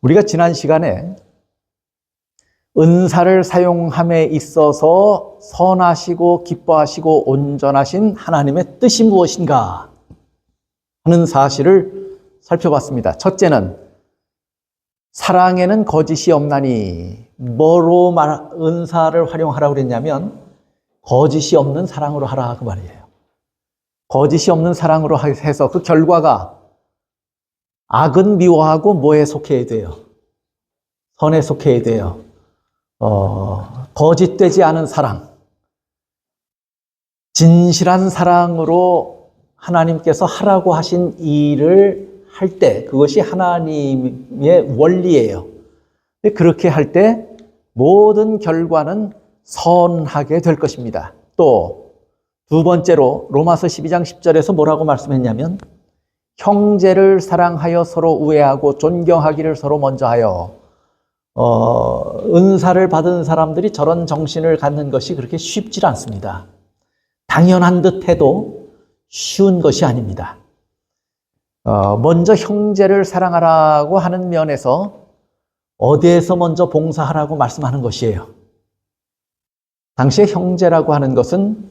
우리가 지난 시간에 은사를 사용함에 있어서 선하시고 기뻐하시고 온전하신 하나님의 뜻이 무엇인가 하는 사실을 살펴봤습니다. 첫째는 사랑에는 거짓이 없나니, 뭐로 은사를 활용하라고 그랬냐면 거짓이 없는 사랑으로 하라 그 말이에요. 거짓이 없는 사랑으로 해서 그 결과가 악은 미워하고 뭐에 속해야 돼요? 선에 속해야 돼요. 거짓되지 않은 사랑, 진실한 사랑으로 하나님께서 하라고 하신 일을 할 때 그것이 하나님의 원리예요. 근데 그렇게 할 때 모든 결과는 선하게 될 것입니다. 또 두 번째로 로마서 12장 10절에서 뭐라고 말씀했냐면 형제를 사랑하여 서로 우애하고 존경하기를 서로 먼저 하여, 은사를 받은 사람들이 저런 정신을 갖는 것이 그렇게 쉽지 않습니다. 당연한 듯 해도 쉬운 것이 아닙니다. 먼저 형제를 사랑하라고 하는 면에서 어디에서 먼저 봉사하라고 말씀하는 것이에요. 당시에 형제라고 하는 것은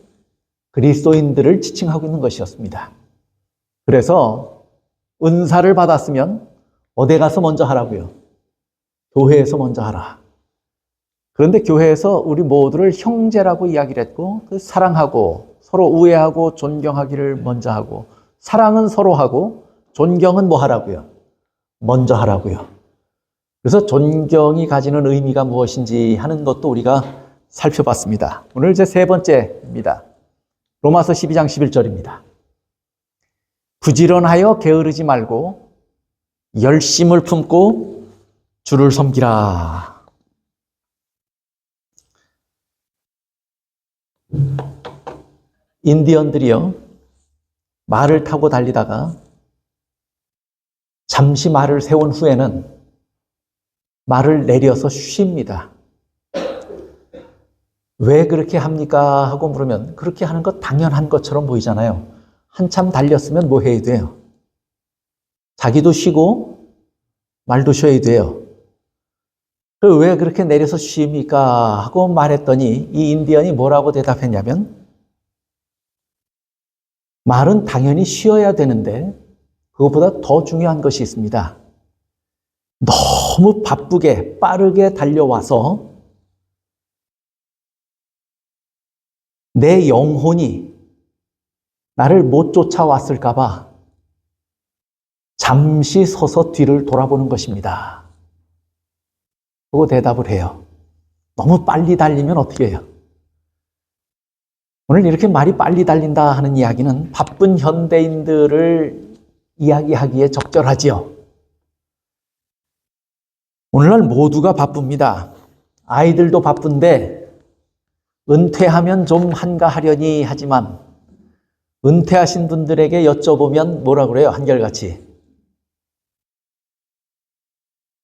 그리스도인들을 지칭하고 있는 것이었습니다. 그래서 은사를 받았으면 어디 가서 먼저 하라고요? 교회에서 먼저 하라. 그런데 교회에서 우리 모두를 형제라고 이야기를 했고, 사랑하고 서로 우애하고 존경하기를 먼저 하고, 사랑은 서로 하고 존경은 뭐 하라고요? 먼저 하라고요. 그래서 존경이 가지는 의미가 무엇인지 하는 것도 우리가 살펴봤습니다. 오늘 이제 세 번째입니다. 로마서 12장 11절입니다. 부지런하여 게으르지 말고 열심을 품고 주를 섬기라. 인디언들이요, 말을 타고 달리다가 잠시 말을 세운 후에는 말을 내려서 쉽니다. 왜 그렇게 합니까? 하고 물으면 그렇게 하는 것 당연한 것처럼 보이잖아요. 한참 달렸으면 뭐 해야 돼요? 자기도 쉬고 말도 쉬어야 돼요. 왜 그렇게 내려서 쉽니까? 하고 말했더니 이 인디언이 뭐라고 대답했냐면, 말은 당연히 쉬어야 되는데 그것보다 더 중요한 것이 있습니다. 너무 바쁘게 빠르게 달려와서 내 영혼이 나를 못 쫓아왔을까 봐 잠시 서서 뒤를 돌아보는 것입니다. 그리고 대답을 해요. 너무 빨리 달리면 어떻게 해요? 오늘 이렇게 말이 빨리 달린다 하는 이야기는 바쁜 현대인들을 이야기하기에 적절하지요. 오늘날 모두가 바쁩니다. 아이들도 바쁜데 은퇴하면 좀 한가하려니 하지만 은퇴하신 분들에게 여쭤보면 뭐라 그래요? 한결같이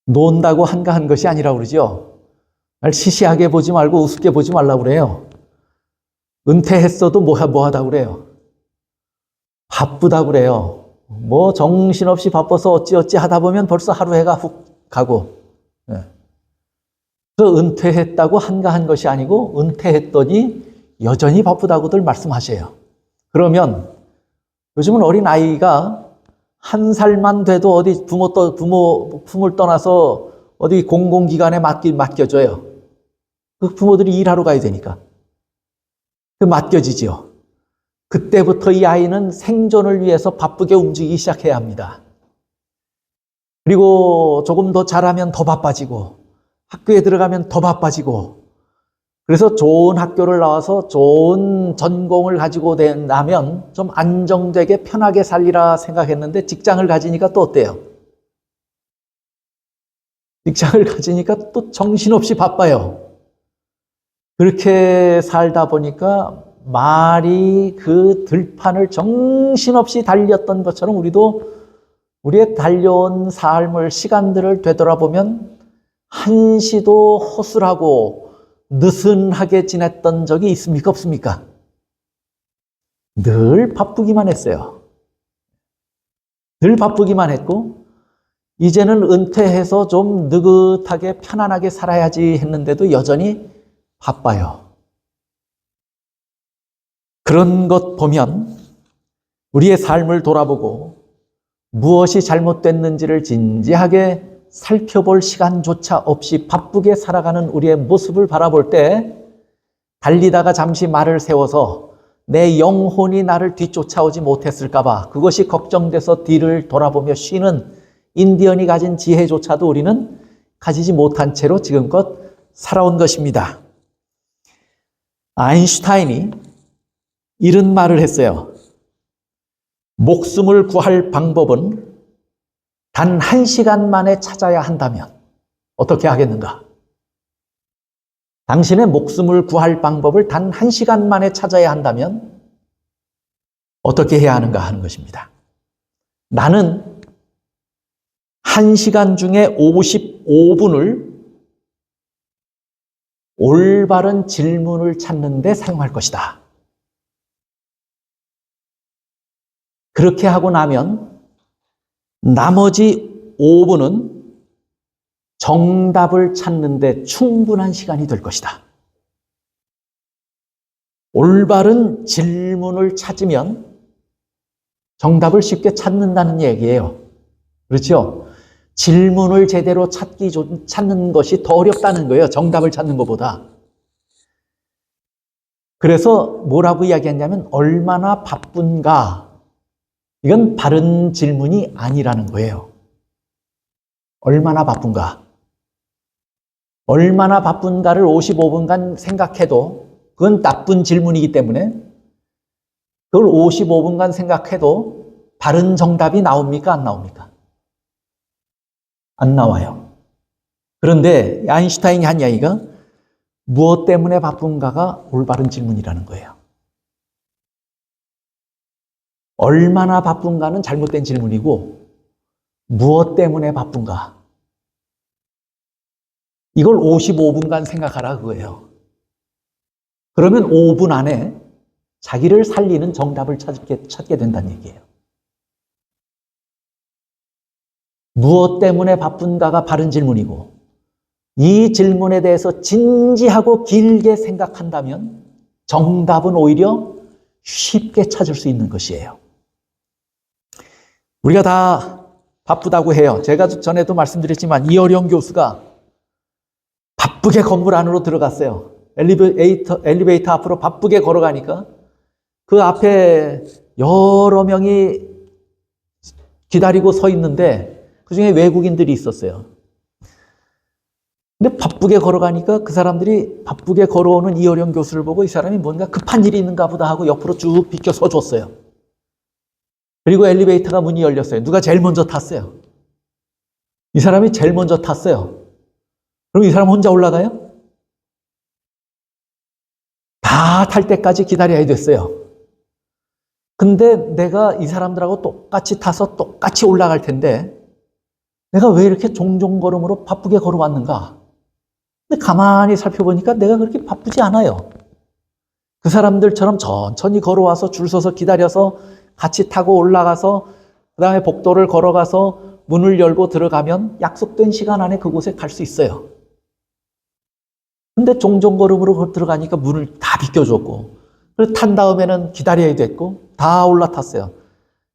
논다고 한가한 것이 아니라고 그러죠. 시시하게 보지 말고 우습게 보지 말라고 그래요. 은퇴했어도 뭐 하다고 그래요? 바쁘다고 그래요. 뭐 정신없이 바빠서 어찌어찌 하다 보면 벌써 하루 해가 훅 가고. 그래서 은퇴했다고 한가한 것이 아니고 은퇴했더니 여전히 바쁘다고들 말씀하세요. 그러면 요즘은 어린 아이가 1살만 돼도 어디 부모 품을 떠나서 어디 공공기관에 맡겨줘요. 그 부모들이 일하러 가야 되니까. 맡겨지죠. 그때부터 이 아이는 생존을 위해서 바쁘게 움직이기 시작해야 합니다. 그리고 조금 더 잘하면 더 바빠지고, 학교에 들어가면 더 바빠지고, 그래서 좋은 학교를 나와서 좋은 전공을 가지고 나면 좀 안정되게 편하게 살리라 생각했는데 직장을 가지니까 또 어때요? 직장을 가지니까 또 정신없이 바빠요. 그렇게 살다 보니까 말이 그 들판을 정신없이 달렸던 것처럼 우리도 우리의 달려온 삶을, 시간들을 되돌아보면 한시도 허술하고 느슨하게 지냈던 적이 있습니까? 없습니까? 늘 바쁘기만 했어요. 늘 바쁘기만 했고 이제는 은퇴해서 좀 느긋하게 편안하게 살아야지 했는데도 여전히 바빠요. 그런 것 보면 우리의 삶을 돌아보고 무엇이 잘못됐는지를 진지하게 살펴볼 시간조차 없이 바쁘게 살아가는 우리의 모습을 바라볼 때 달리다가 잠시 말을 세워서 내 영혼이 나를 뒤쫓아오지 못했을까 봐 그것이 걱정돼서 뒤를 돌아보며 쉬는 인디언이 가진 지혜조차도 우리는 가지지 못한 채로 지금껏 살아온 것입니다. 아인슈타인이 이런 말을 했어요. 목숨을 구할 방법은 단 1시간 만에 찾아야 한다면 어떻게 하겠는가? 당신의 목숨을 구할 방법을 단 1시간 만에 찾아야 한다면 어떻게 해야 하는가 하는 것입니다. 나는 1시간 중에 55분을 올바른 질문을 찾는 데 사용할 것이다. 그렇게 하고 나면 나머지 5분은 정답을 찾는 데 충분한 시간이 될 것이다. 올바른 질문을 찾으면 정답을 쉽게 찾는다는 얘기예요. 그렇죠? 질문을 제대로 찾는 것이 더 어렵다는 거예요. 정답을 찾는 것보다. 그래서 뭐라고 이야기했냐면 얼마나 바쁜가. 이건 바른 질문이 아니라는 거예요. 얼마나 바쁜가. 얼마나 바쁜가를 55분간 생각해도 그건 나쁜 질문이기 때문에 그걸 55분간 생각해도 바른 정답이 나옵니까? 안 나옵니까? 안 나와요. 그런데 아인슈타인이 한 이야기가 무엇 때문에 바쁜가가 올바른 질문이라는 거예요. 얼마나 바쁜가는 잘못된 질문이고 무엇 때문에 바쁜가? 이걸 55분간 생각하라 그거예요. 그러면 5분 안에 자기를 살리는 정답을 찾게 된다는 얘기예요. 무엇 때문에 바쁜가가 바른 질문이고 이 질문에 대해서 진지하고 길게 생각한다면 정답은 오히려 쉽게 찾을 수 있는 것이에요. 우리가 다 바쁘다고 해요. 제가 전에도 말씀드렸지만 이어령 교수가 바쁘게 건물 안으로 들어갔어요. 엘리베이터 앞으로 바쁘게 걸어가니까 그 앞에 여러 명이 기다리고 서 있는데 그중에 외국인들이 있었어요. 근데 바쁘게 걸어가니까 그 사람들이 바쁘게 걸어오는 이어령 교수를 보고 이 사람이 뭔가 급한 일이 있는가 보다 하고 옆으로 쭉 비켜 서줬어요. 그리고 엘리베이터가 문이 열렸어요. 누가 제일 먼저 탔어요? 이 사람이 제일 먼저 탔어요. 그럼 이 사람 혼자 올라가요? 다 탈 때까지 기다려야 됐어요. 근데 내가 이 사람들하고 똑같이 타서 똑같이 올라갈 텐데 내가 왜 이렇게 종종걸음으로 바쁘게 걸어왔는가? 근데 가만히 살펴보니까 내가 그렇게 바쁘지 않아요. 그 사람들처럼 천천히 걸어와서 줄 서서 기다려서 같이 타고 올라가서 그 다음에 복도를 걸어가서 문을 열고 들어가면 약속된 시간 안에 그곳에 갈 수 있어요. 근데 종종걸음으로 들어가니까 문을 다 비껴줬고 그래서 탄 다음에는 기다려야 됐고 다 올라탔어요.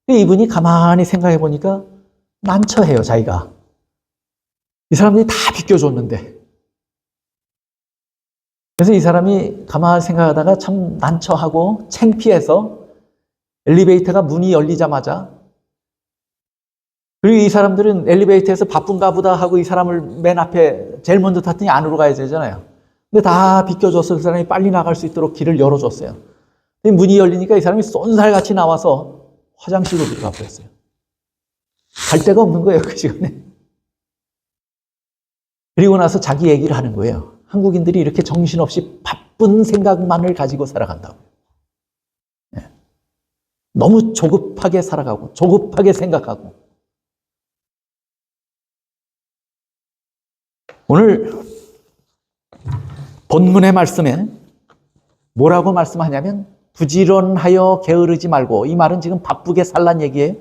이분이 가만히 생각해 보니까 난처해요, 자기가. 이 사람들이 다 비껴줬는데. 그래서 이 사람이 가만히 생각하다가 참 난처하고 창피해서 엘리베이터가 문이 열리자마자 그리고 이 사람들은 엘리베이터에서 바쁜가 보다 하고 이 사람을 맨 앞에 제일 먼저 탔더니 안으로 가야 되잖아요. 근데 다 비껴줘서 그 사람이 빨리 나갈 수 있도록 길을 열어줬어요. 문이 열리니까 이 사람이 쏜살같이 나와서 화장실로 들어가 버렸어요. 갈 데가 없는 거예요, 그 시간에. 그리고 나서 자기 얘기를 하는 거예요. 한국인들이 이렇게 정신없이 바쁜 생각만을 가지고 살아간다고. 너무 조급하게 살아가고 조급하게 생각하고. 오늘 본문의 말씀에 뭐라고 말씀하냐면 부지런하여 게으르지 말고, 이 말은 지금 바쁘게 살란 얘기예요.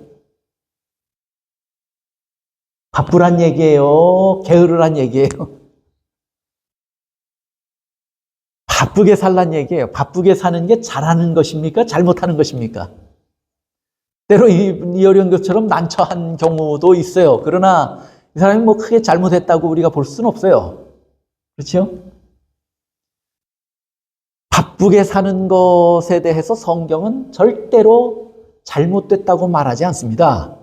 바쁘란 얘기예요? 게으르란 얘기예요? 바쁘게 살란 얘기예요. 바쁘게 사는 게 잘하는 것입니까? 잘못하는 것입니까? 때로 이 어려운 것처럼 난처한 경우도 있어요. 그러나 이 사람이 뭐 크게 잘못했다고 우리가 볼 수는 없어요. 그렇죠? 바쁘게 사는 것에 대해서 성경은 절대로 잘못됐다고 말하지 않습니다.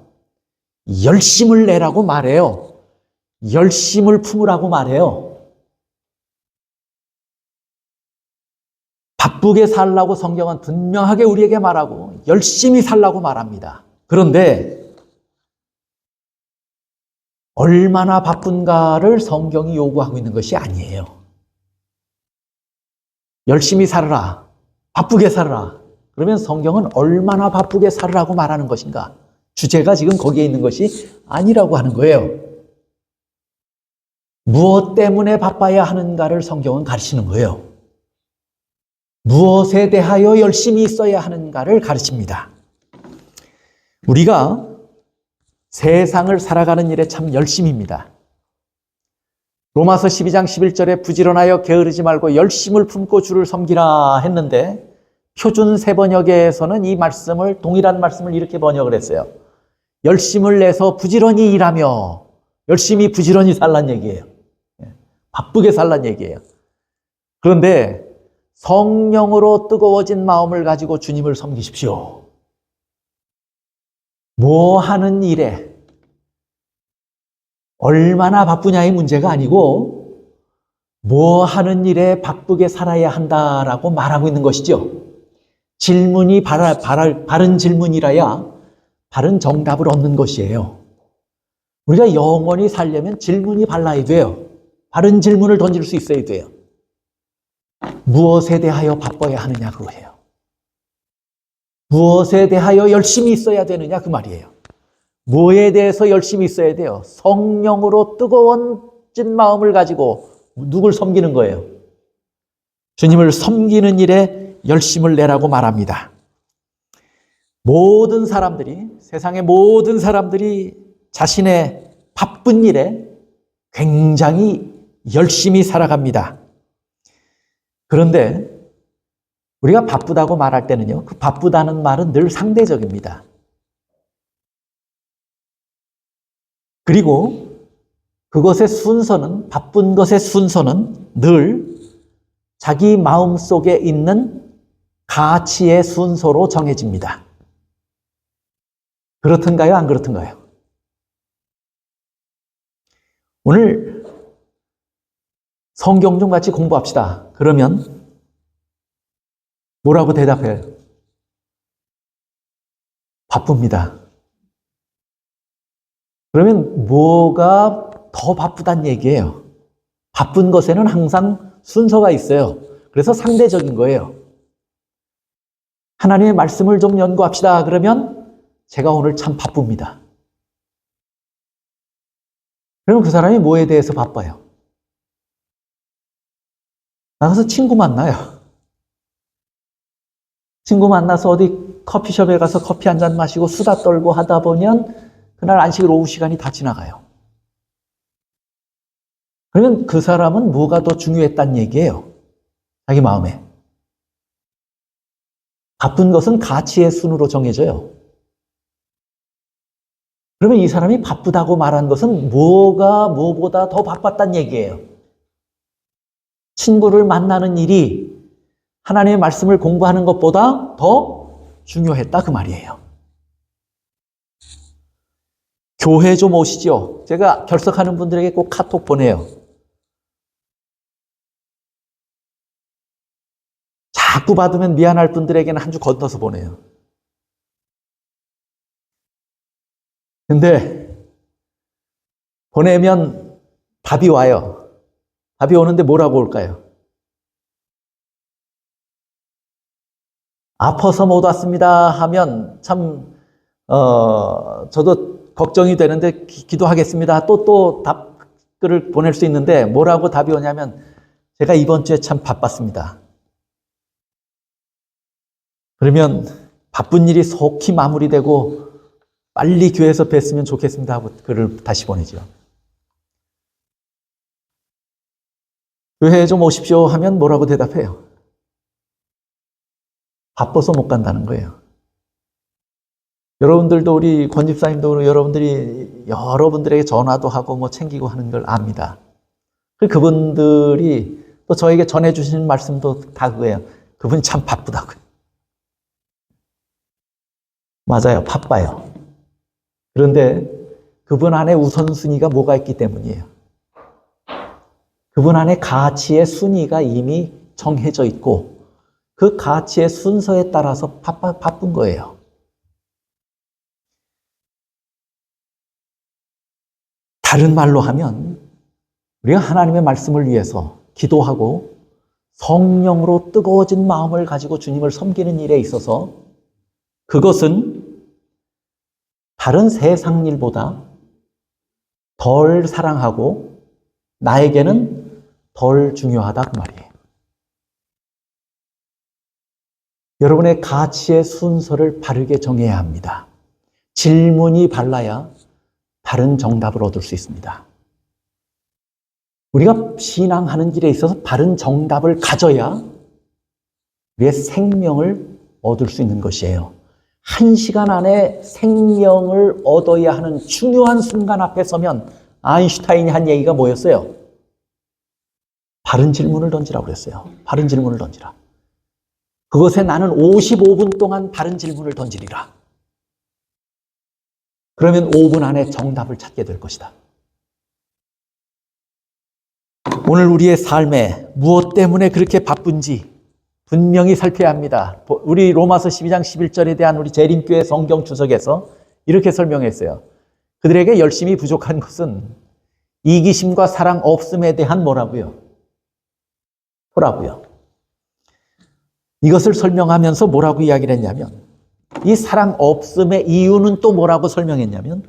열심을 내라고 말해요. 열심을 품으라고 말해요. 바쁘게 살라고 성경은 분명하게 우리에게 말하고 열심히 살라고 말합니다. 그런데 얼마나 바쁜가를 성경이 요구하고 있는 것이 아니에요. 열심히 살아라. 바쁘게 살아라. 그러면 성경은 얼마나 바쁘게 살으라고 말하는 것인가? 주제가 지금 거기에 있는 것이 아니라고 하는 거예요. 무엇 때문에 바빠야 하는가를 성경은 가르치는 거예요. 무엇에 대하여 열심히 있어야 하는가를 가르칩니다. 우리가 세상을 살아가는 일에 참 열심입니다. 로마서 12장 11절에 부지런하여 게으르지 말고 열심을 품고 주를 섬기라 했는데 표준 세번역에서는 이 말씀을, 동일한 말씀을 이렇게 번역을 했어요. 열심을 내서 부지런히 일하며 열심히 부지런히 살란 얘기예요. 바쁘게 살란 얘기예요. 그런데 성령으로 뜨거워진 마음을 가지고 주님을 섬기십시오. 뭐 하는 일에 얼마나 바쁘냐의 문제가 아니고 뭐 하는 일에 바쁘게 살아야 한다라고 말하고 있는 것이죠. 질문이 바른 질문이라야 바른 정답을 얻는 것이에요. 우리가 영원히 살려면 질문이 발라야 돼요. 바른 질문을 던질 수 있어야 돼요. 무엇에 대하여 바빠야 하느냐 그거예요. 무엇에 대하여 열심히 있어야 되느냐 그 말이에요. 뭐에 대해서 열심히 있어야 돼요? 성령으로 뜨거워진 마음을 가지고 누굴 섬기는 거예요? 주님을 섬기는 일에 열심을 내라고 말합니다. 모든 사람들이, 세상의 모든 사람들이 자신의 바쁜 일에 굉장히 열심히 살아갑니다. 그런데 우리가 바쁘다고 말할 때는요, 그 바쁘다는 말은 늘 상대적입니다. 그리고 그것의 순서는, 바쁜 것의 순서는 늘 자기 마음속에 있는 가치의 순서로 정해집니다. 그렇던가요? 안 그렇던가요? 오늘 성경 좀 같이 공부합시다. 그러면 뭐라고 대답해요? 바쁩니다. 그러면 뭐가 더 바쁘단 얘기예요? 바쁜 것에는 항상 순서가 있어요. 그래서 상대적인 거예요. 하나님의 말씀을 좀 연구합시다. 그러면 제가 오늘 참 바쁩니다. 그러면 그 사람이 뭐에 대해서 바빠요? 나가서 친구 만나요. 친구 만나서 어디 커피숍에 가서 커피 한 잔 마시고 수다 떨고 하다 보면 그날 안식일 오후 시간이 다 지나가요. 그러면 그 사람은 뭐가 더 중요했단 얘기예요? 자기 마음에. 바쁜 것은 가치의 순으로 정해져요. 그러면 이 사람이 바쁘다고 말한 것은 뭐가 뭐보다 더 바빴단 얘기예요. 친구를 만나는 일이 하나님의 말씀을 공부하는 것보다 더 중요했다 그 말이에요. 교회 좀 오시죠. 제가 결석하는 분들에게 꼭 카톡 보내요. 자꾸 받으면 미안할 분들에게는 한 주 건너서 보내요. 근데 보내면 답이 와요. 답이 오는데 뭐라고 올까요? 아파서 못 왔습니다 하면 참 저도 걱정이 되는데 기도하겠습니다. 또 답글을 보낼 수 있는데 뭐라고 답이 오냐면 제가 이번 주에 참 바빴습니다. 그러면 바쁜 일이 속히 마무리되고 빨리 교회에서 뵀으면 좋겠습니다 하고 글을 다시 보내죠. 교회에 좀 오십시오 하면 뭐라고 대답해요? 바빠서 못 간다는 거예요. 여러분들도 우리 권집사님도 여러분들에게 전화도 하고 뭐 챙기고 하는 걸 압니다. 그분들이 또 저에게 전해주시는 말씀도 다 그거예요. 그분이 참 바쁘다고요. 맞아요. 바빠요. 그런데 그분 안에 우선순위가 뭐가 있기 때문이에요. 그분 안에 가치의 순위가 이미 정해져 있고 그 가치의 순서에 따라서 바쁜 거예요. 다른 말로 하면 우리가 하나님의 말씀을 위해서 기도하고 성령으로 뜨거워진 마음을 가지고 주님을 섬기는 일에 있어서 그것은 다른 세상 일보다 덜 사랑하고 나에게는 덜 중요하다 그 말이에요. 여러분의 가치의 순서를 바르게 정해야 합니다. 질문이 발라야 바른 정답을 얻을 수 있습니다. 우리가 신앙하는 길에 있어서 바른 정답을 가져야 우리의 생명을 얻을 수 있는 것이에요. 1시간 안에 생명을 얻어야 하는 중요한 순간 앞에 서면 아인슈타인이 한 얘기가 뭐였어요? 바른 질문을 던지라고 그랬어요. 바른 질문을 던지라. 그것에 나는 55분 동안 바른 질문을 던지리라. 그러면 5분 안에 정답을 찾게 될 것이다. 오늘 우리의 삶에 무엇 때문에 그렇게 바쁜지 분명히 살펴야 합니다. 우리 로마서 12장 11절에 대한 우리 재림교회 성경 주석에서 이렇게 설명했어요. 그들에게 열심히 부족한 것은 이기심과 사랑 없음에 대한 뭐라고요? 토라고요. 이것을 설명하면서 뭐라고 이야기를 했냐면 이 사랑 없음의 이유는 또 뭐라고 설명했냐면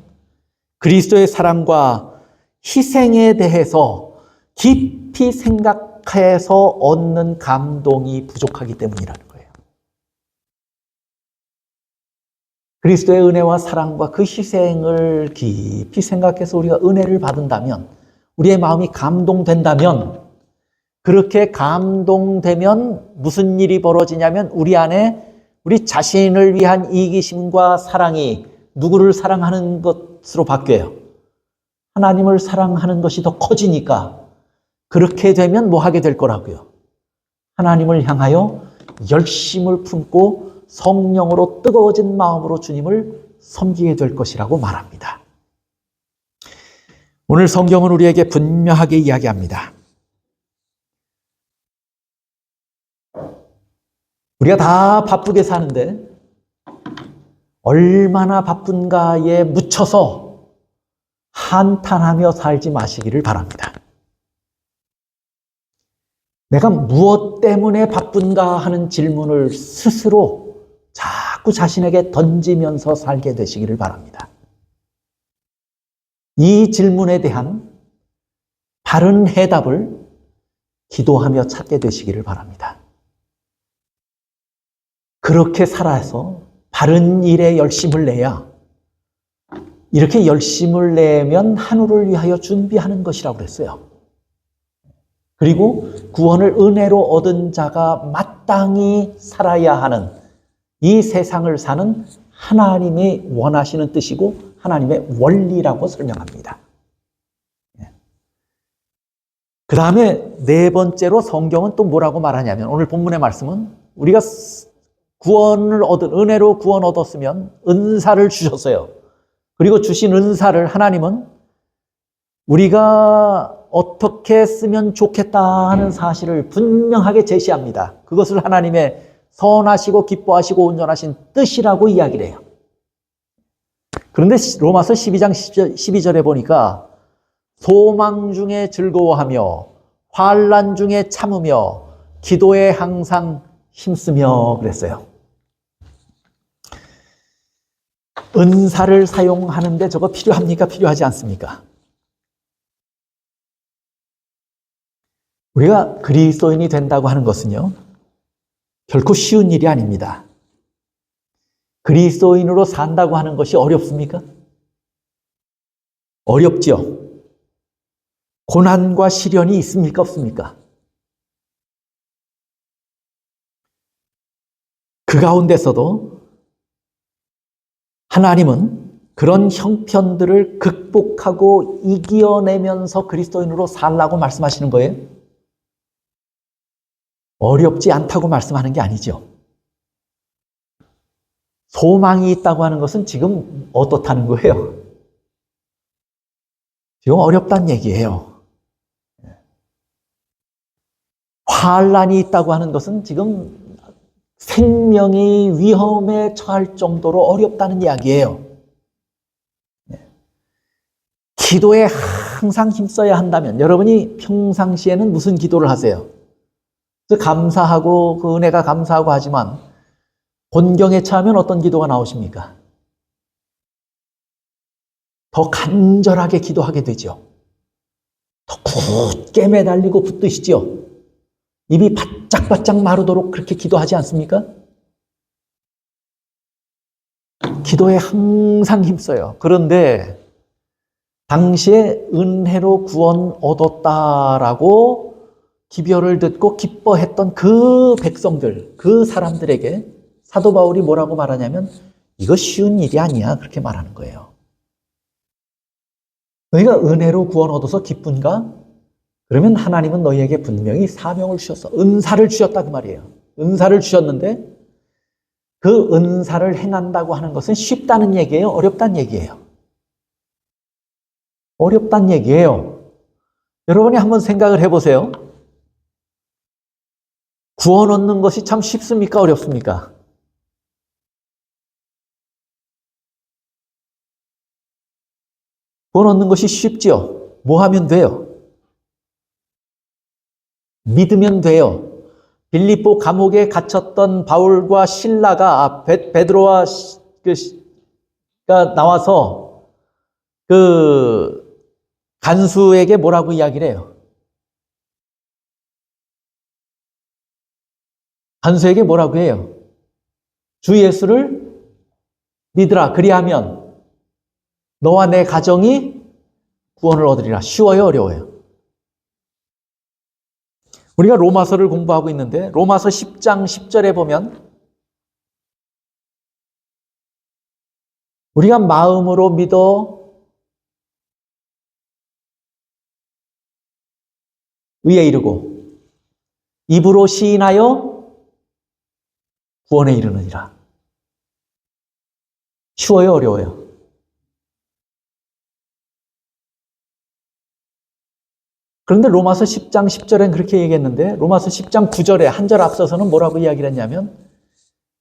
그리스도의 사랑과 희생에 대해서 깊이 생각해서 얻는 감동이 부족하기 때문이라는 거예요. 그리스도의 은혜와 사랑과 그 희생을 깊이 생각해서 우리가 은혜를 받는다면 우리의 마음이 감동된다면 그렇게 감동되면 무슨 일이 벌어지냐면 우리 안에 우리 자신을 위한 이기심과 사랑이 누구를 사랑하는 것으로 바뀌어요. 하나님을 사랑하는 것이 더 커지니까 그렇게 되면 뭐 하게 될 거라고요? 하나님을 향하여 열심을 품고 성령으로 뜨거워진 마음으로 주님을 섬기게 될 것이라고 말합니다. 오늘 성경은 우리에게 분명하게 이야기합니다. 우리가 다 바쁘게 사는데 얼마나 바쁜가에 묻혀서 한탄하며 살지 마시기를 바랍니다. 내가 무엇 때문에 바쁜가 하는 질문을 스스로 자꾸 자신에게 던지면서 살게 되시기를 바랍니다. 이 질문에 대한 바른 해답을 기도하며 찾게 되시기를 바랍니다. 그렇게 살아서 바른 일에 열심을 내야 이렇게 열심을 내면 하늘을 위하여 준비하는 것이라고 그랬어요. 그리고 구원을 은혜로 얻은 자가 마땅히 살아야 하는 이 세상을 사는 하나님이 원하시는 뜻이고 하나님의 원리라고 설명합니다. 그 다음에 네 번째로 성경은 또 뭐라고 말하냐면 오늘 본문의 말씀은 우리가 은혜로 구원 얻었으면 은사를 주셨어요. 그리고 주신 은사를 하나님은 우리가 어떻게 쓰면 좋겠다 하는 사실을 분명하게 제시합니다. 그것을 하나님의 선하시고 기뻐하시고 온전하신 뜻이라고 이야기를 해요. 그런데 로마서 12장 12절에 보니까 소망 중에 즐거워하며 환난 중에 참으며 기도에 항상 힘쓰며 그랬어요. 은사를 사용하는데 저거 필요합니까? 필요하지 않습니까? 우리가 그리스도인이 된다고 하는 것은요, 결코 쉬운 일이 아닙니다. 그리스도인으로 산다고 하는 것이 어렵습니까? 어렵지요. 고난과 시련이 있습니까? 없습니까? 그 가운데서도 하나님은 그런 형편들을 극복하고 이겨내면서 그리스도인으로 살라고 말씀하시는 거예요. 어렵지 않다고 말씀하는 게 아니죠. 소망이 있다고 하는 것은 지금 어떻다는 거예요? 지금 어렵다는 얘기예요. 환란이 있다고 하는 것은 지금 생명이 위험에 처할 정도로 어렵다는 이야기예요. 기도에 항상 힘써야 한다면 여러분이 평상시에는 무슨 기도를 하세요? 감사하고 그 은혜가 감사하고 하지만 곤경에 처하면 어떤 기도가 나오십니까? 더 간절하게 기도하게 되죠. 더 굳게 매달리고 붙드시죠. 입이 바짝바짝 마르도록 그렇게 기도하지 않습니까? 기도에 항상 힘써요. 그런데 당시에 은혜로 구원 얻었다라고 기별을 듣고 기뻐했던 그 백성들, 그 사람들에게 사도 바울이 뭐라고 말하냐면 이거 쉬운 일이 아니야. 그렇게 말하는 거예요. 너희가 은혜로 구원 얻어서 기쁜가? 그러면 하나님은 너희에게 분명히 사명을 주셨어. 은사를 주셨다 그 말이에요. 은사를 주셨는데 그 은사를 행한다고 하는 것은 쉽다는 얘기예요? 어렵다는 얘기예요? 어렵다는 얘기예요. 여러분이 한번 생각을 해보세요. 구원 얻는 것이 참 쉽습니까? 어렵습니까? 구원 얻는 것이 쉽죠? 뭐 하면 돼요? 믿으면 돼요. 빌립보 감옥에 갇혔던 바울과 실라가 베드로와 가 나와서 그 간수에게 뭐라고 이야기를 해요? 간수에게 뭐라고 해요? 주 예수를 믿으라. 그리하면 너와 내 가정이 구원을 얻으리라. 쉬워요? 어려워요? 우리가 로마서를 공부하고 있는데 로마서 10장 10절에 보면 우리가 마음으로 믿어 의에 이르고 입으로 시인하여 구원에 이르느니라. 쉬워요? 어려워요? 그런데 로마서 10장 10절엔 그렇게 얘기했는데 로마서 10장 9절에 한 절 앞서서는 뭐라고 이야기를 했냐면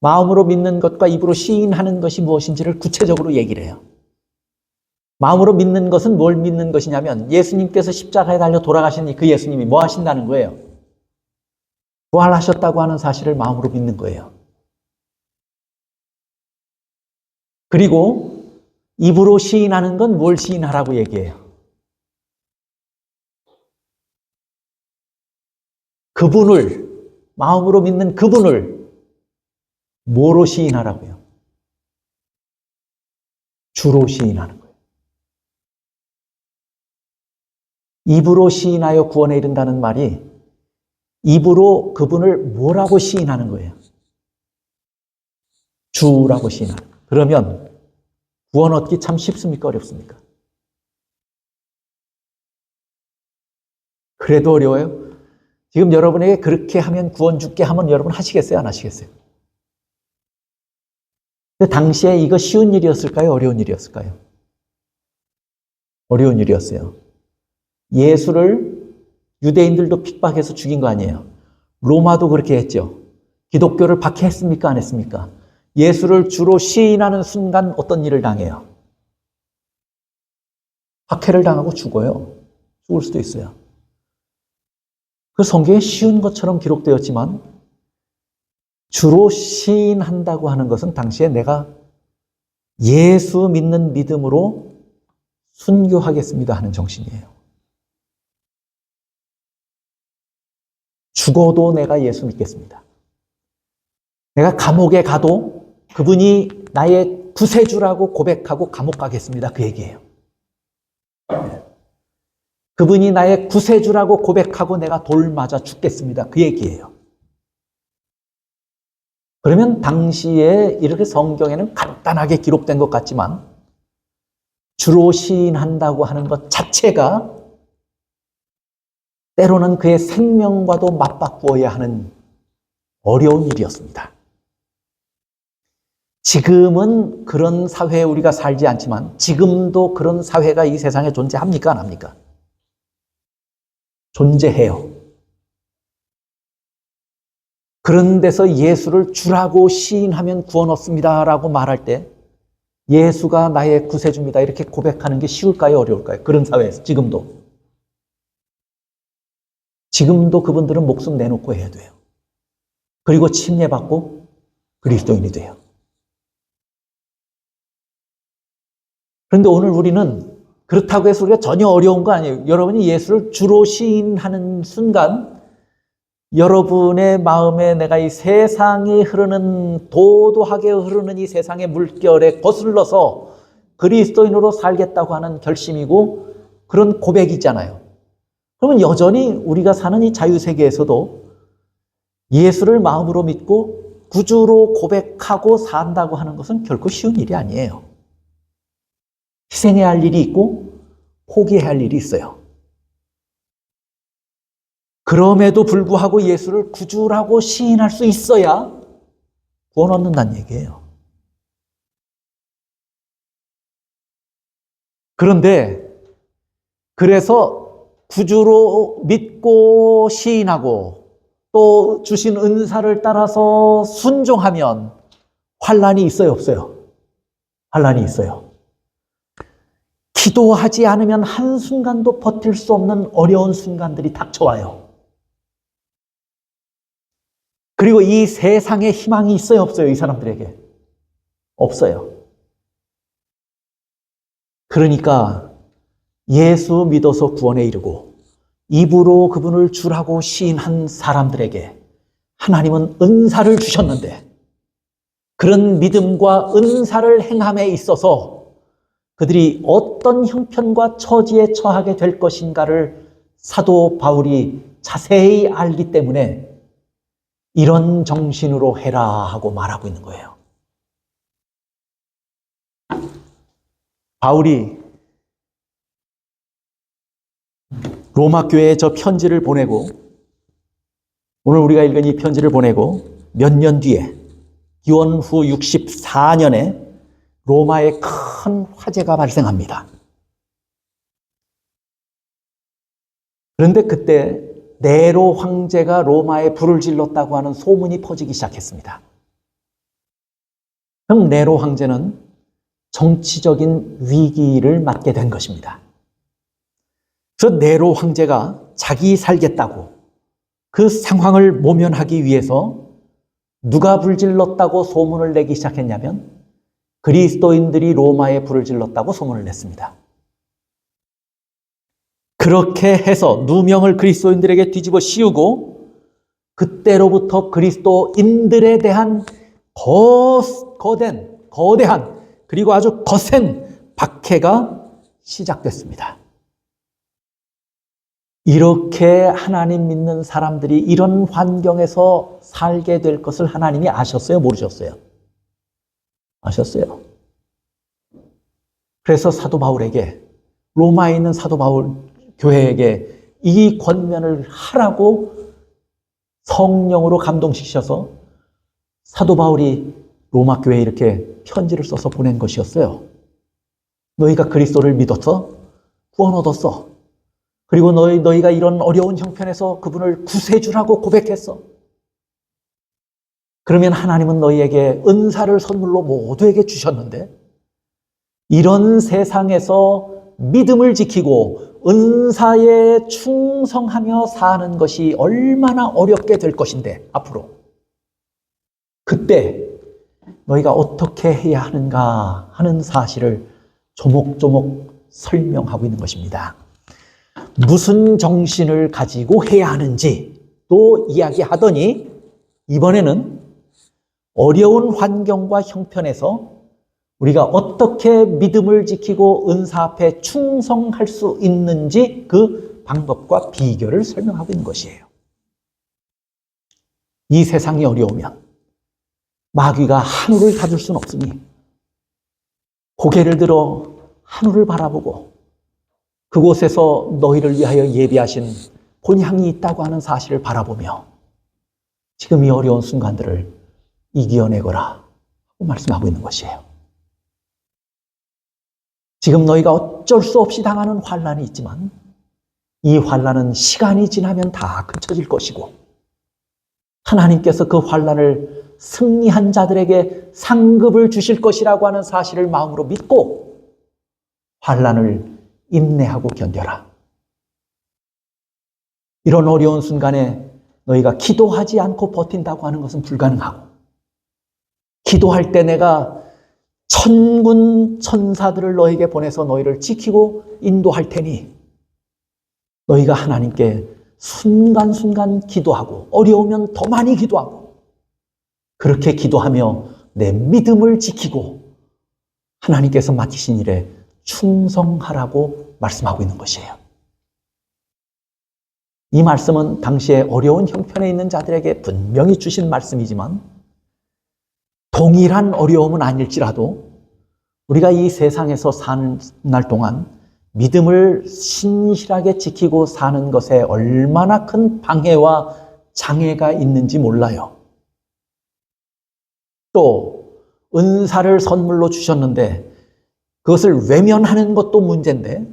마음으로 믿는 것과 입으로 시인하는 것이 무엇인지를 구체적으로 얘기를 해요. 마음으로 믿는 것은 뭘 믿는 것이냐면 예수님께서 십자가에 달려 돌아가신 그 예수님이 뭐 하신다는 거예요? 부활하셨다고 하는 사실을 마음으로 믿는 거예요. 그리고 입으로 시인하는 건 뭘 시인하라고 얘기해요? 그분을, 마음으로 믿는 그분을 뭐로 시인하라고요? 주로 시인하는 거예요. 입으로 시인하여 구원에 이른다는 말이 입으로 그분을 뭐라고 시인하는 거예요? 주라고 시인하는 거예요. 그러면 구원 얻기 참 쉽습니까? 어렵습니까? 그래도 어려워요? 지금 여러분에게 그렇게 하면 구원 줄게 하면 여러분 하시겠어요? 안 하시겠어요? 근데 당시에 이거 쉬운 일이었을까요? 어려운 일이었을까요? 어려운 일이었어요. 예수를 유대인들도 핍박해서 죽인 거 아니에요. 로마도 그렇게 했죠. 기독교를 박해했습니까? 안 했습니까? 예수를 주로 시인하는 순간 어떤 일을 당해요? 박해를 당하고 죽어요. 죽을 수도 있어요. 그 성경에 쉬운 것처럼 기록되었지만 주로 시인한다고 하는 것은 당시에 내가 예수 믿는 믿음으로 순교하겠습니다 하는 정신이에요. 죽어도 내가 예수 믿겠습니다. 내가 감옥에 가도 그분이 나의 구세주라고 고백하고 감옥 가겠습니다. 그 얘기예요. 그분이 나의 구세주라고 고백하고 내가 돌 맞아 죽겠습니다. 그 얘기예요. 그러면 당시에 이렇게 성경에는 간단하게 기록된 것 같지만 주로 시인한다고 하는 것 자체가 때로는 그의 생명과도 맞바꾸어야 하는 어려운 일이었습니다. 지금은 그런 사회에 우리가 살지 않지만 지금도 그런 사회가 이 세상에 존재합니까? 안 합니까? 존재해요. 그런 데서 예수를 주라고 시인하면 구원 얻습니다 라고 말할 때 예수가 나의 구세주입니다 이렇게 고백하는 게 쉬울까요? 어려울까요? 그런 사회에서 지금도 그분들은 목숨 내놓고 해야 돼요. 그리고 침례받고 그리스도인이 돼요. 그런데 오늘 우리는 그렇다고 해서 우리가 전혀 어려운 거 아니에요. 여러분이 예수를 주로 시인하는 순간 여러분의 마음에 내가 이 세상에 흐르는 도도하게 흐르는 이 세상의 물결에 거슬러서 그리스도인으로 살겠다고 하는 결심이고 그런 고백이잖아요. 그러면 여전히 우리가 사는 이 자유세계에서도 예수를 마음으로 믿고 구주로 고백하고 산다고 하는 것은 결코 쉬운 일이 아니에요. 희생해야 할 일이 있고 포기해야 할 일이 있어요. 그럼에도 불구하고 예수를 구주라고 시인할 수 있어야 구원 얻는다는 얘기예요. 그런데 그래서 구주로 믿고 시인하고 또 주신 은사를 따라서 순종하면 환난이 있어요, 없어요? 환난이 있어요. 기도하지 않으면 한순간도 버틸 수 없는 어려운 순간들이 닥쳐와요. 그리고 이 세상에 희망이 있어요, 없어요? 이 사람들에게? 없어요. 그러니까 예수 믿어서 구원에 이르고 입으로 그분을 주라고 시인한 사람들에게 하나님은 은사를 주셨는데 그런 믿음과 은사를 행함에 있어서 그들이 어떤 형편과 처지에 처하게 될 것인가를 사도 바울이 자세히 알기 때문에 이런 정신으로 해라 하고 말하고 있는 거예요. 바울이 로마 교회에 저 편지를 보내고 오늘 우리가 읽은 이 편지를 보내고 몇 년 뒤에 기원 후 64년에 로마에 큰 화재가 발생합니다. 그런데 그때 네로 황제가 로마에 불을 질렀다고 하는 소문이 퍼지기 시작했습니다. 그럼 네로 황제는 정치적인 위기를 맞게 된 것입니다. 그래서 네로 황제가 자기 살겠다고 그 상황을 모면하기 위해서 누가 불질렀다고 소문을 내기 시작했냐면 그리스도인들이 로마에 불을 질렀다고 소문을 냈습니다. 그렇게 해서 누명을 그리스도인들에게 뒤집어 씌우고 그때로부터 그리스도인들에 대한 거대한 그리고 아주 거센 박해가 시작됐습니다. 이렇게 하나님 믿는 사람들이 이런 환경에서 살게 될 것을 하나님이 아셨어요? 모르셨어요? 아셨어요. 그래서 사도 바울에게 로마에 있는 사도 바울 교회에게 이 권면을 하라고 성령으로 감동시키셔서 사도 바울이 로마 교회에 이렇게 편지를 써서 보낸 것이었어요. 너희가 그리스도를 믿어서 구원 얻었어. 그리고 너희가 이런 어려운 형편에서 그분을 구세주라고 고백했어. 그러면 하나님은 너희에게 은사를 선물로 모두에게 주셨는데 이런 세상에서 믿음을 지키고 은사에 충성하며 사는 것이 얼마나 어렵게 될 것인데 앞으로 그때 너희가 어떻게 해야 하는가 하는 사실을 조목조목 설명하고 있는 것입니다. 무슨 정신을 가지고 해야 하는지 또 이야기하더니 이번에는 어려운 환경과 형편에서 우리가 어떻게 믿음을 지키고 은사 앞에 충성할 수 있는지 그 방법과 비결을 설명하고 있는 것이에요. 이 세상이 어려우면 마귀가 하늘을 닫을 수는 없으니 고개를 들어 하늘을 바라보고 그곳에서 너희를 위하여 예비하신 본향이 있다고 하는 사실을 바라보며 지금 이 어려운 순간들을 이겨내거라 하고 말씀하고 있는 것이에요. 지금 너희가 어쩔 수 없이 당하는 환난이 있지만 이 환난은 시간이 지나면 다 그쳐질 것이고 하나님께서 그 환난을 승리한 자들에게 상급을 주실 것이라고 하는 사실을 마음으로 믿고 환난을 인내하고 견뎌라. 이런 어려운 순간에 너희가 기도하지 않고 버틴다고 하는 것은 불가능하고 기도할 때 내가 천군 천사들을 너에게 보내서 너희를 지키고 인도할 테니 너희가 하나님께 순간순간 기도하고 어려우면 더 많이 기도하고 그렇게 기도하며 내 믿음을 지키고 하나님께서 맡기신 일에 충성하라고 말씀하고 있는 것이에요. 이 말씀은 당시에 어려운 형편에 있는 자들에게 분명히 주신 말씀이지만 동일한 어려움은 아닐지라도 우리가 이 세상에서 사는 날 동안 믿음을 신실하게 지키고 사는 것에 얼마나 큰 방해와 장애가 있는지 몰라요. 또 은사를 선물로 주셨는데 그것을 외면하는 것도 문제인데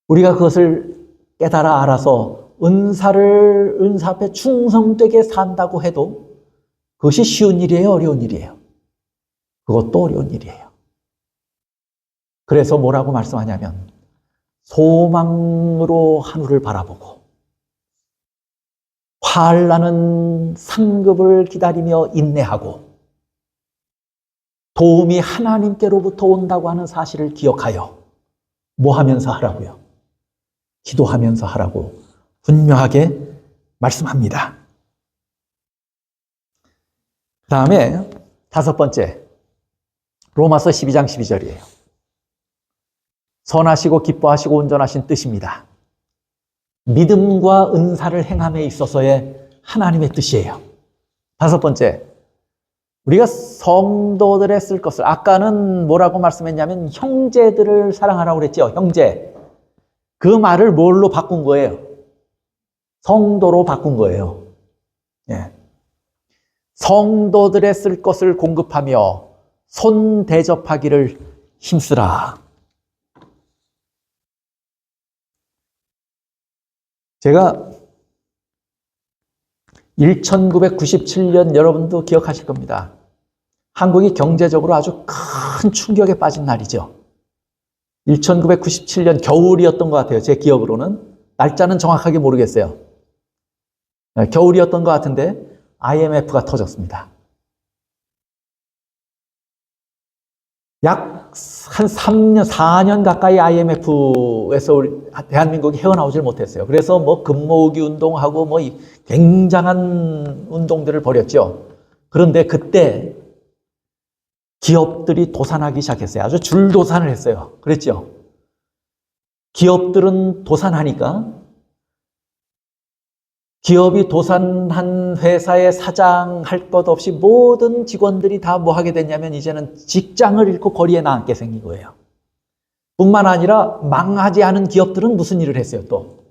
우리가 그것을 깨달아 알아서 은사 앞에 충성되게 산다고 해도 그것이 쉬운 일이에요, 어려운 일이에요? 그것도 어려운 일이에요. 그래서 뭐라고 말씀하냐면 소망으로 하늘을 바라보고 환난은 상급을 기다리며 인내하고 도움이 하나님께로부터 온다고 하는 사실을 기억하여 뭐 하면서 하라고요? 기도하면서 하라고 분명하게 말씀합니다. 그 다음에 5번째, 로마서 12장 12절이에요. 선하시고 기뻐하시고 온전하신 뜻입니다. 믿음과 은사를 행함에 있어서의 하나님의 뜻이에요. 5번째, 우리가 성도들의 쓸 것을 아까는 뭐라고 말씀했냐면 형제들을 사랑하라고 그랬죠. 형제. 그 말을 뭘로 바꾼 거예요? 성도로 바꾼 거예요. 예. 성도들의 쓸 것을 공급하며 손 대접하기를 힘쓰라. 제가 1997년 여러분도 기억하실 겁니다. 한국이 경제적으로 아주 큰 충격에 빠진 날이죠. 1997년 겨울이었던 것 같아요. 제 기억으로는. 날짜는 정확하게 모르겠어요. 겨울이었던 것 같은데 IMF가 터졌습니다. 약 한 3년, 4년 가까이 IMF에서 우리 대한민국이 헤어나오질 못했어요. 그래서 뭐 금모으기 운동하고 뭐 굉장한 운동들을 벌였죠. 그런데 그때 기업들이 도산하기 시작했어요. 아주 줄도산을 했어요. 그랬죠. 기업들은 도산하니까 기업이 도산한 회사의 사장 할 것 없이 모든 직원들이 다 뭐 하게 됐냐면 이제는 직장을 잃고 거리에 나앉게 생긴 거예요. 뿐만 아니라 망하지 않은 기업들은 무슨 일을 했어요 또?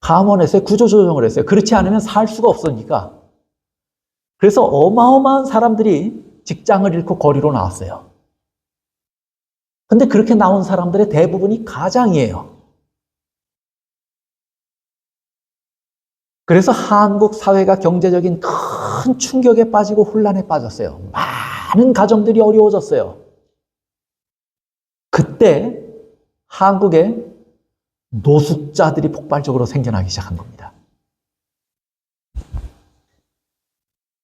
감원했어요. 구조조정을 했어요. 그렇지 않으면 살 수가 없으니까. 그래서 어마어마한 사람들이 직장을 잃고 거리로 나왔어요. 근데 그렇게 나온 사람들의 대부분이 가장이에요. 그래서 한국 사회가 경제적인 큰 충격에 빠지고 혼란에 빠졌어요. 많은 가정들이 어려워졌어요. 그때 한국에 노숙자들이 폭발적으로 생겨나기 시작한 겁니다.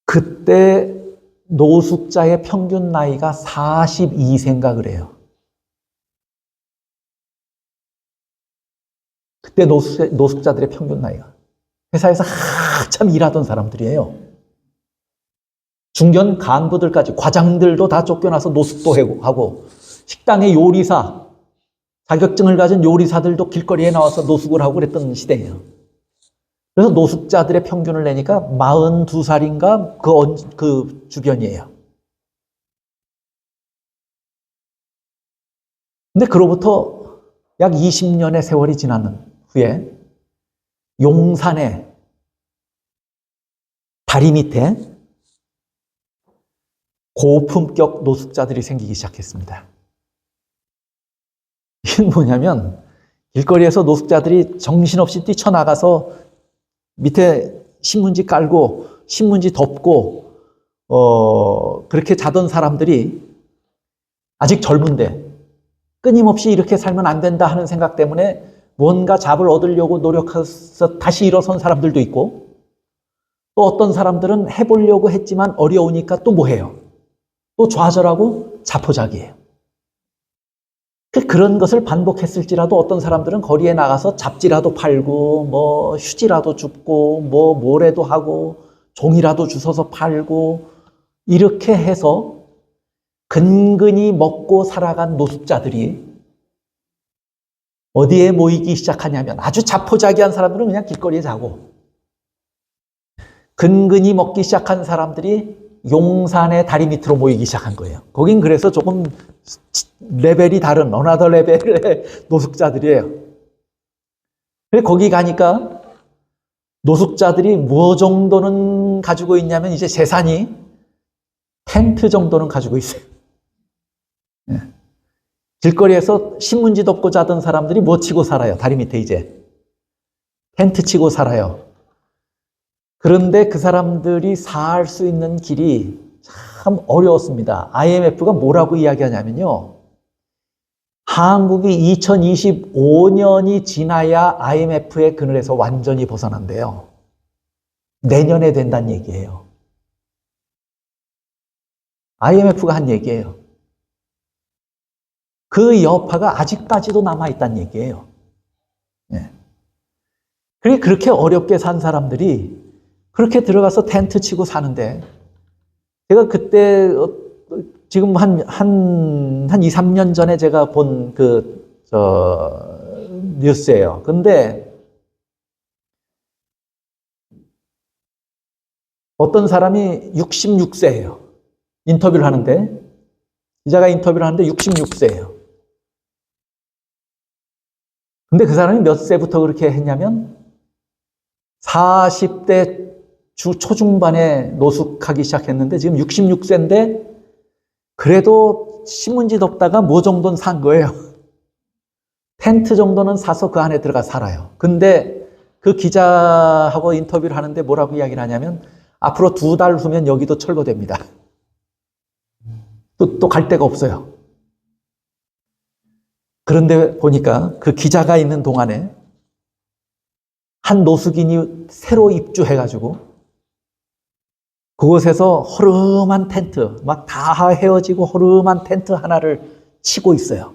그때 노숙자의 평균 나이가 42세인가 그래요. 그때 노숙자들의 평균 나이가. 회사에서 한참 일하던 사람들이에요. 중견 간부들까지, 과장들도 다 쫓겨나서 노숙도 하고, 식당의 요리사, 자격증을 가진 요리사들도 길거리에 나와서 노숙을 하고 그랬던 시대예요. 그래서 노숙자들의 평균을 내니까 42살인가 그 주변이에요. 근데 그로부터 약 20년의 세월이 지난 후에 용산의 다리 밑에 고품격 노숙자들이 생기기 시작했습니다. 이게 뭐냐면 길거리에서 노숙자들이 정신없이 뛰쳐나가서 밑에 신문지 깔고 신문지 덮고 그렇게 자던 사람들이 아직 젊은데 끊임없이 이렇게 살면 안 된다 하는 생각 때문에 뭔가 잡을 얻으려고 노력해서 다시 일어선 사람들도 있고, 또 어떤 사람들은 해보려고 했지만 어려우니까 또 뭐 해요? 또 좌절하고 자포자기해요. 그런 것을 반복했을지라도 어떤 사람들은 거리에 나가서 잡지라도 팔고 뭐 휴지라도 줍고 뭐 모래도 하고 종이라도 주워서 팔고 이렇게 해서 근근히 먹고 살아간 노숙자들이 어디에 모이기 시작하냐면, 아주 자포자기한 사람들은 그냥 길거리에 자고, 근근히 먹기 시작한 사람들이 용산의 다리 밑으로 모이기 시작한 거예요. 거긴 그래서 조금 레벨이 다른 어나더 레벨의 노숙자들이에요. 그래서 거기 가니까 노숙자들이 뭐 정도는 가지고 있냐면, 이제 재산이 텐트 정도는 가지고 있어요. 길거리에서 신문지 덮고 자던 사람들이 뭐 치고 살아요? 다리 밑에 이제 텐트 치고 살아요. 그런데 그 사람들이 살 수 있는 길이 참 어려웠습니다. IMF가 뭐라고 이야기하냐면요, 한국이 2025년이 지나야 IMF의 그늘에서 완전히 벗어난대요. 내년에 된다는 얘기예요. IMF가 한 얘기예요. 그 여파가 아직까지도 남아있다는 얘기예요. 네. 그렇게 어렵게 산 사람들이 그렇게 들어가서 텐트 치고 사는데, 제가 그때 지금 한 2, 3년 전에 제가 본 뉴스예요. 근데 어떤 사람이 66세예요. 인터뷰를 하는데, 기자가 인터뷰를 하는데 66세예요. 근데 그 사람이 몇 세부터 그렇게 했냐면 40대 초중반에 노숙하기 시작했는데 지금 66세인데 그래도 신문지 덮다가 뭐 정도는 산 거예요. 텐트 정도는 사서 그 안에 들어가 살아요. 근데 그 기자하고 인터뷰를 하는데 뭐라고 이야기를 하냐면, 앞으로 2달 후면 여기도 철거됩니다. 또 갈 데가 없어요. 그런데 보니까 그 기자가 있는 동안에 한 노숙인이 새로 입주해가지고 그곳에서 허름한 텐트, 막 다 헤어지고 허름한 텐트 하나를 치고 있어요.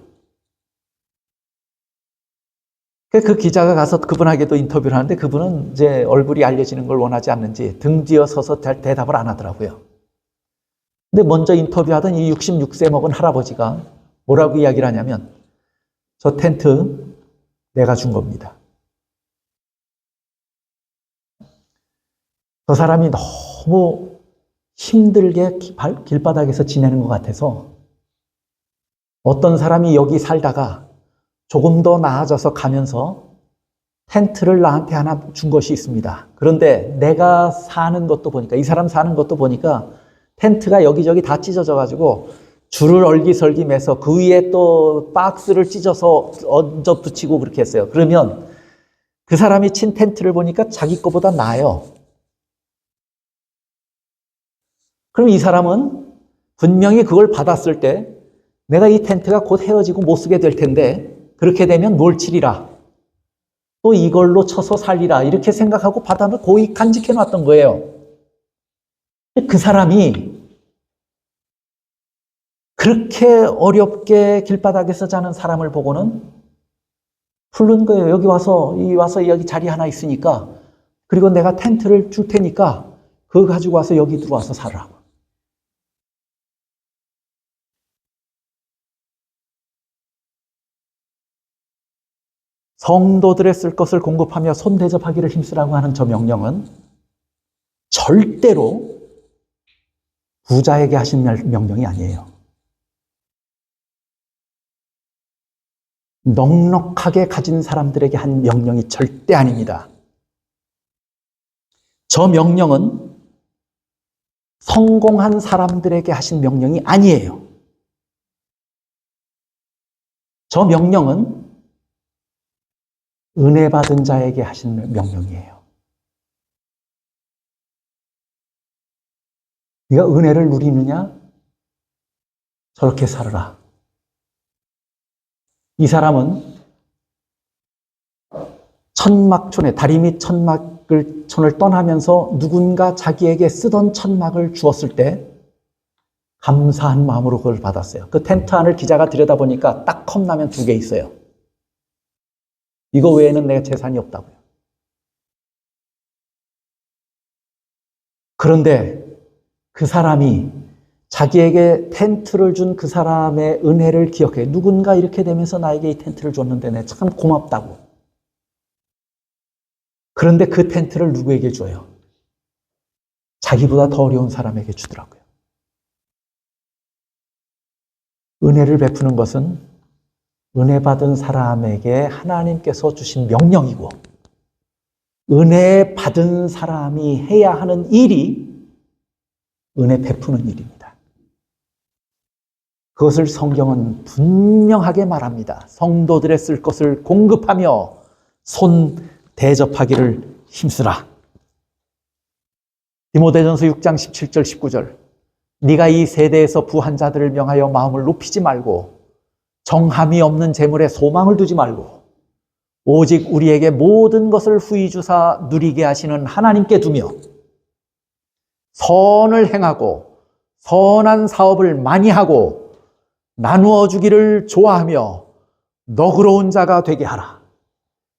그 기자가 가서 그분에게도 인터뷰를 하는데 그분은 이제 얼굴이 알려지는 걸 원하지 않는지 등 뒤어 서서 대답을 안 하더라고요. 근데 먼저 인터뷰하던 이 66세 먹은 할아버지가 뭐라고 이야기를 하냐면, 저 텐트 내가 준 겁니다. 저 사람이 너무 힘들게 길바닥에서 지내는 것 같아서 어떤 사람이 여기 살다가 조금 더 나아져서 가면서 텐트를 나한테 하나 준 것이 있습니다. 그런데 내가 사는 것도 보니까, 이 사람 사는 것도 보니까 텐트가 여기저기 다 찢어져 가지고 줄을 얼기설기 매서 그 위에 또 박스를 찢어서 얹어 붙이고 그렇게 했어요. 그러면 그 사람이 친 텐트를 보니까 자기 거보다 나아요. 그럼 이 사람은 분명히 그걸 받았을 때 내가 이 텐트가 곧 헤어지고 못 쓰게 될 텐데 그렇게 되면 뭘 치리라, 또 이걸로 쳐서 살리라, 이렇게 생각하고 받아서 고이 간직해 놨던 거예요. 그 사람이 그렇게 어렵게 길바닥에서 자는 사람을 보고는 부른 거예요. 여기 와서 여기 자리 하나 있으니까, 그리고 내가 텐트를 줄 테니까 그거 가지고 와서 여기 들어와서 살으라고. 성도들의 쓸 것을 공급하며 손 대접하기를 힘쓰라고 하는 저 명령은 절대로 부자에게 하신 명령이 아니에요. 넉넉하게 가진 사람들에게 한 명령이 절대 아닙니다. 저 명령은 성공한 사람들에게 하신 명령이 아니에요. 저 명령은 은혜 받은 자에게 하신 명령이에요. 네가 은혜를 누리느냐? 저렇게 살아라. 이 사람은 천막촌에 다리 밑 천을 떠나면서 누군가 자기에게 쓰던 천막을 주었을 때 감사한 마음으로 그걸 받았어요. 그 텐트 안을 기자가 들여다보니까 딱 컵라면 2개 있어요. 이거 외에는 내가 재산이 없다고요. 그런데 그 사람이 자기에게 텐트를 준 그 사람의 은혜를 기억해. 누군가 이렇게 되면서 나에게 이 텐트를 줬는데 내가 참 고맙다고. 그런데 그 텐트를 누구에게 줘요? 자기보다 더 어려운 사람에게 주더라고요. 은혜를 베푸는 것은 은혜 받은 사람에게 하나님께서 주신 명령이고, 은혜 받은 사람이 해야 하는 일이 은혜 베푸는 일입니다. 그것을 성경은 분명하게 말합니다. 성도들의 쓸 것을 공급하며 손 대접하기를 힘쓰라. 디모데전서 6장 17절 19절. 네가 이 세대에서 부한 자들을 명하여 마음을 높이지 말고 정함이 없는 재물에 소망을 두지 말고 오직 우리에게 모든 것을 후히 주사 누리게 하시는 하나님께 두며 선을 행하고 선한 사업을 많이 하고 나누어 주기를 좋아하며 너그러운 자가 되게 하라.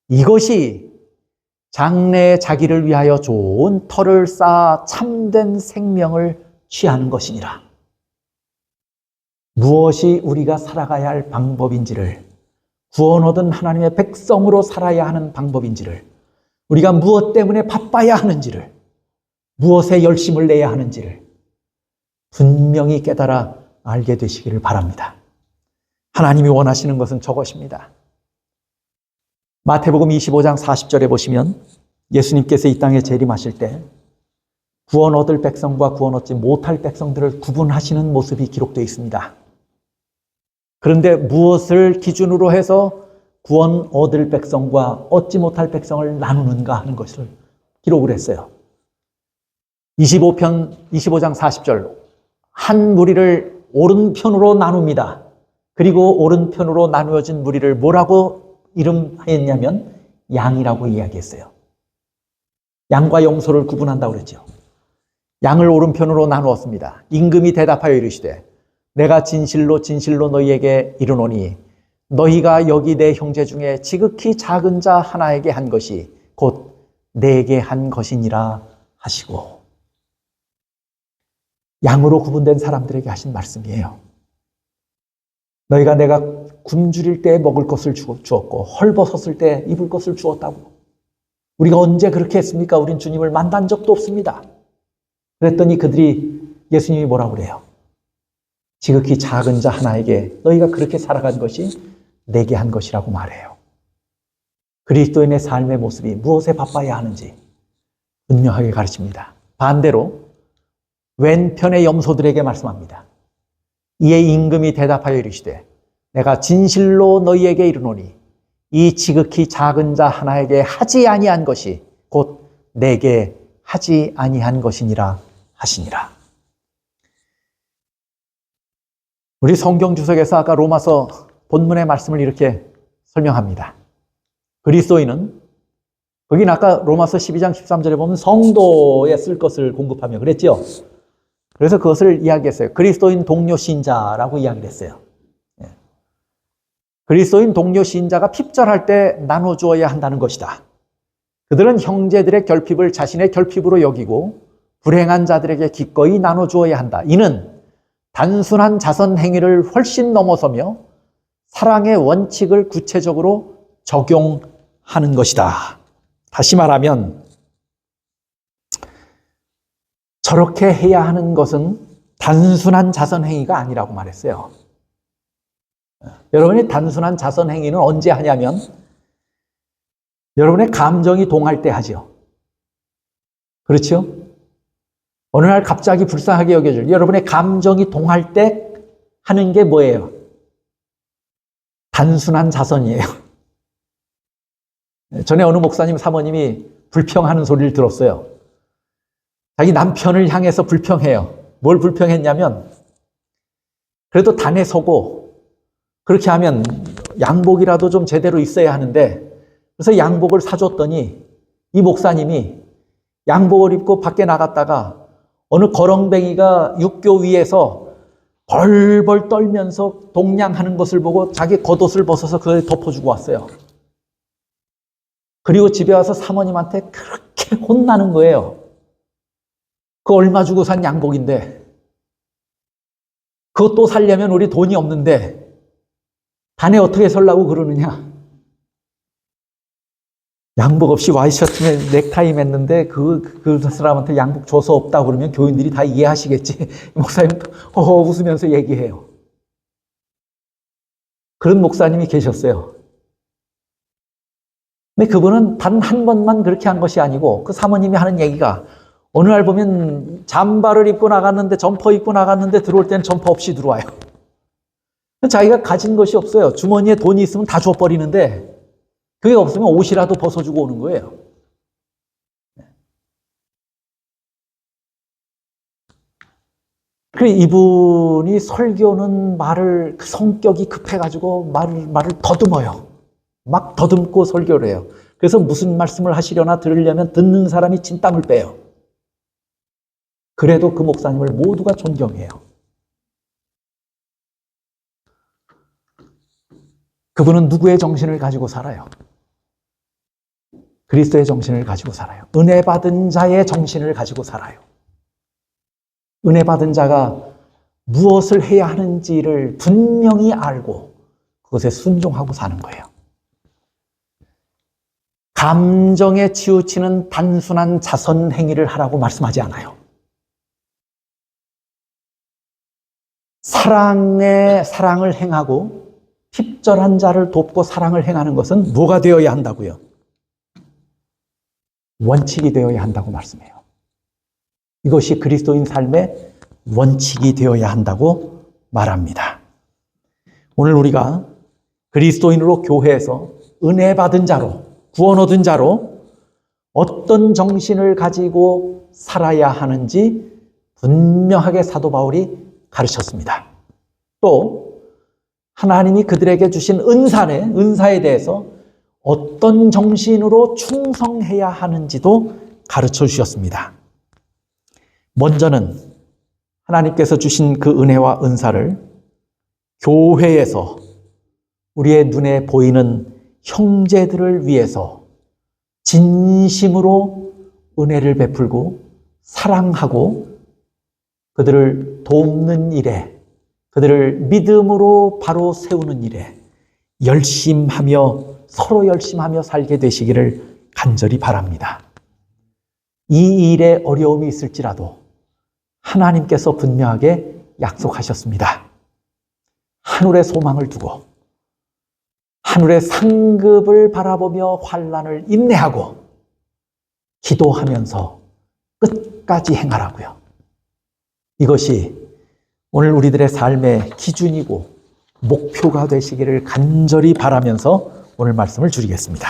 이것이 장래에 자기를 위하여 좋은 터를 쌓아 참된 생명을 취하는 것이니라. 무엇이 우리가 살아가야 할 방법인지를, 구원 얻은 하나님의 백성으로 살아야 하는 방법인지를, 우리가 무엇 때문에 바빠야 하는지를, 무엇에 열심을 내야 하는지를 분명히 깨달아 알게 되시기를 바랍니다. 하나님이 원하시는 것은 저것입니다. 마태복음 25장 40절에 보시면 예수님께서 이 땅에 재림하실 때 구원 얻을 백성과 구원 얻지 못할 백성들을 구분하시는 모습이 기록되어 있습니다. 그런데 무엇을 기준으로 해서 구원 얻을 백성과 얻지 못할 백성을 나누는가 하는 것을 기록을 했어요. 25장 40절. 한 무리를 오른편으로 나눕니다. 그리고 오른편으로 나누어진 무리를 뭐라고 이름하였냐면 양이라고 이야기했어요. 양과 염소를 구분한다고 그랬죠. 양을 오른편으로 나누었습니다. 임금이 대답하여 이르시되 내가 진실로 진실로 너희에게 이르노니 너희가 여기 내 형제 중에 지극히 작은 자 하나에게 한 것이 곧 내게 한 것이니라 하시고, 양으로 구분된 사람들에게 하신 말씀이에요. 너희가 내가 굶주릴 때 먹을 것을 주었고 헐벗었을 때 입을 것을 주었다고. 우리가 언제 그렇게 했습니까? 우린 주님을 만난 적도 없습니다. 그랬더니 그들이, 예수님이 뭐라고 그래요? 지극히 작은 자 하나에게 너희가 그렇게 살아간 것이 내게 한 것이라고 말해요. 그리스도인의 삶의 모습이 무엇에 바빠야 하는지 분명하게 가르칩니다. 반대로 왼편의 염소들에게 말씀합니다. 이에 임금이 대답하여 이르시되 내가 진실로 너희에게 이르노니 이 지극히 작은 자 하나에게 하지 아니한 것이 곧 내게 하지 아니한 것이니라 하시니라. 우리 성경 주석에서 아까 로마서 본문의 말씀을 이렇게 설명합니다. 그리스도인은, 거긴 아까 로마서 12장 13절에 보면 성도에 쓸 것을 공급하며 그랬죠. 그래서 그것을 이야기했어요. 그리스도인 동료 신자라고 이야기를 했어요. 그리스도인 동료 신자가 핍절할 때 나눠주어야 한다는 것이다. 그들은 형제들의 결핍을 자신의 결핍으로 여기고 불행한 자들에게 기꺼이 나눠주어야 한다. 이는 단순한 자선 행위를 훨씬 넘어서며 사랑의 원칙을 구체적으로 적용하는 하는 것이다. 다시 말하면 저렇게 해야 하는 것은 단순한 자선 행위가 아니라고 말했어요. 여러분이 단순한 자선 행위는 언제 하냐면 여러분의 감정이 동할 때 하죠. 그렇죠? 어느 날 갑자기 불쌍하게 여겨질 여러분의 감정이 동할 때 하는 게 뭐예요? 단순한 자선이에요. 전에 어느 목사님 사모님이 불평하는 소리를 들었어요. 자기 남편을 향해서 불평해요. 뭘 불평했냐면 그래도 단에 서고 그렇게 하면 양복이라도 좀 제대로 있어야 하는데 그래서 양복을 사줬더니 이 목사님이 양복을 입고 밖에 나갔다가 어느 거렁뱅이가 육교 위에서 벌벌 떨면서 동냥하는 것을 보고 자기 겉옷을 벗어서 그걸 덮어주고 왔어요. 그리고 집에 와서 사모님한테 그렇게 혼나는 거예요. 그거 얼마 주고 산 양복인데 그것도 살려면 우리 돈이 없는데 단에 어떻게 설라고 그러느냐. 양복 없이 와이셔츠에 넥타이 맸는데 그 사람한테 양복 줘서 없다고 그러면 교인들이 다 이해하시겠지. 목사님은 웃으면서 얘기해요. 그런 목사님이 계셨어요. 근데 그분은 단 한 번만 그렇게 한 것이 아니고 그 사모님이 하는 얘기가 어느 날 보면 잠바를 입고 나갔는데 점퍼 입고 나갔는데 들어올 때는 점퍼 없이 들어와요. 자기가 가진 것이 없어요. 주머니에 돈이 있으면 다 줘버리는데 그게 없으면 옷이라도 벗어주고 오는 거예요. 그래 이분이 설교는 그 성격이 급해가지고 말을 더듬어요. 막 더듬고 설교를 해요. 그래서 무슨 말씀을 하시려나 들으려면 듣는 사람이 진땀을 빼요. 그래도 그 목사님을 모두가 존경해요. 그분은 누구의 정신을 가지고 살아요? 그리스도의 정신을 가지고 살아요. 은혜 받은 자의 정신을 가지고 살아요. 은혜 받은 자가 무엇을 해야 하는지를 분명히 알고 그것에 순종하고 사는 거예요. 감정에 치우치는 단순한 자선 행위를 하라고 말씀하지 않아요. 사랑을 행하고 핍절한 자를 돕고 사랑을 행하는 것은 뭐가 되어야 한다고요? 원칙이 되어야 한다고 말씀해요. 이것이 그리스도인 삶의 원칙이 되어야 한다고 말합니다. 오늘 우리가 그리스도인으로 교회에서 은혜 받은 자로 구원 얻은 자로 어떤 정신을 가지고 살아야 하는지 분명하게 사도 바울이 가르쳤습니다. 또 하나님이 그들에게 주신 은사에 대해서 어떤 정신으로 충성해야 하는지도 가르쳐 주셨습니다. 먼저는 하나님께서 주신 그 은혜와 은사를 교회에서 우리의 눈에 보이는 형제들을 위해서 진심으로 은혜를 베풀고 사랑하고 그들을 돕는 일에, 그들을 믿음으로 바로 세우는 일에 서로 열심하며 살게 되시기를 간절히 바랍니다. 이 일에 어려움이 있을지라도 하나님께서 분명하게 약속하셨습니다. 하늘의 소망을 두고 하늘의 상급을 바라보며 환난을 인내하고 기도하면서 끝까지 행하라고요. 이것이 오늘 우리들의 삶의 기준이고 목표가 되시기를 간절히 바라면서 오늘 말씀을 줄이겠습니다.